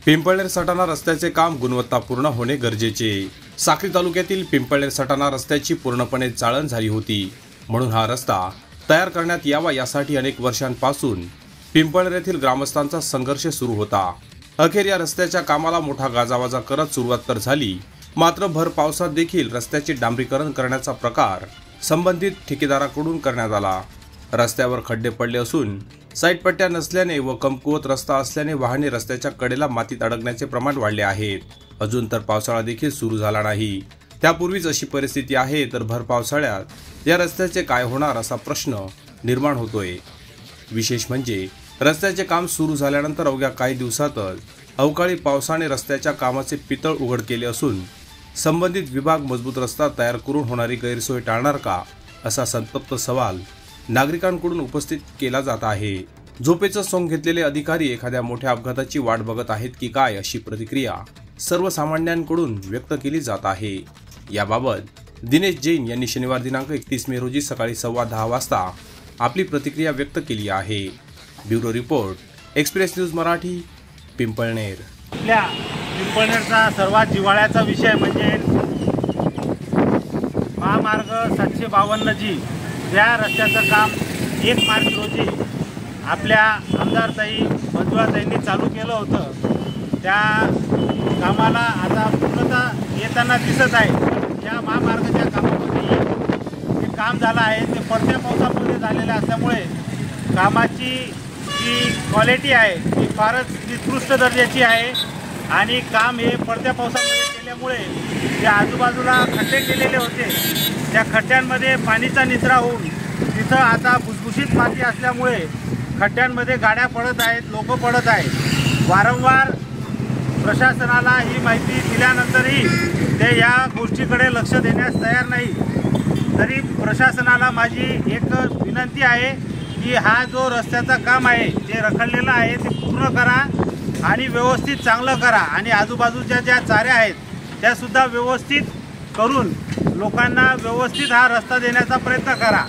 पिंपळनेर सटाणा रस्त्याचे काम गुणवत्तापूर्ण होणे गरजेचे। साक्री तालुक्यातील पिंपळनेर सटाणा रस्त्याची पूर्णपणे चाळण झाली होती, म्हणून हा रस्ता तयार करण्यात यावा यासाठी अनेक वर्षांपासून पिंपळनेर येथील ग्रामस्थांचा संघर्ष सुरू होता। अखेर या रस्त्याच्या कामाला मोठा गाजावाजा करत सुरुवात तर झाली, मात्र भर पावसात देखील रस्त्याचे डांबरीकरण करण्याचा प्रकार संबंधित ठेकेदाराकडून करण्यात आला। रस्त्यावर खड्डे पडले असून साईड पट्ट्या नसल्याने व कमकुवत रस्ता असल्याने वाहने रस्त्याच्या कडेला मातीत अडकण्याचे प्रमाण वाढले आहेत। अजून तर पावसाळा देखील सुरू झाला नाही, त्यापूर्वीच अशी परिस्थिती आहे तर भर पावसाळ्यात या रस्त्याचे काय होणार असा प्रश्न निर्माण होतोय। विशेष म्हणजे रस्त्याचे काम सुरू झाल्यानंतर अवघ्या काही दिवसातच अवकाळी पावसाने रस्त्याच्या कामाचे पितळ उघड केले असून संबंधित विभाग मजबूत रस्ता तयार करून होणारी गैरसोय टाळणार का, असा संतप्त सवाल नागरिकांकडून उपस्थित केला जात आहे। झोपेचं सोंग घेतलेले अधिकारी एखाद्या मोठ्या अपघाताची वाट बघत आहेत की काय, अशी प्रतिक्रिया सर्वसामान्यांकडून व्यक्त केली जात आहे। याबाबत दिनेश जैन यांनी शनिवार दिनांक 31 मे रोजी सकाळी 10:15 वाजता आपली प्रतिक्रिया व्यक्त केली आहे। Bureau report, express news Marathi, Pimpalner. आपल्या पिंपळनेरचा सर्वात जिव्हाळ्याचा विषय म्हणजे महामार्ग 752G या रस्त्याचं काम 1 मार्च रोजी आपल्या आमदारताई मंजुळाताईंनी चालू केलं होतं। त्या कामाला आता पूर्णतः येताना दिसत आहे। या महामार्गाच्या कामामध्ये जे काम झालं आहे ते पडत्या पावसामध्ये झालेलं असल्यामुळे कामाची जी क्वालिटी आहे ती फारच निकृष्ट दर्जाची आहे आणि काम हे पडत्या पावसामध्ये केल्यामुळे जे आजूबाजूला खड्डे केलेले होते त्या खड्ड्यांमध्ये पाणीचा निचरा होऊन तिथं आता भुसभुशीत माती असल्यामुळे खड्ड्यांमध्ये गाड्या पडत आहेत, लोक पडत आहेत। वारंवार प्रशासनाला ही माहिती दिल्यानंतरही ते या गोष्टीकडे लक्ष देण्यास तयार नाही। तरी प्रशासनाला माझी एक विनंती आहे की हा जो रस्त्याचा काम आहे ते रखडलेलं आहे ते पूर्ण करा आणि व्यवस्थित चांगलं करा आणि आजूबाजूच्या ज्या चाऱ्या आहेत त्यासुद्धा व्यवस्थित करून लोकांना व्यवस्थित हा रस्ता देण्याचा प्रयत्न करा।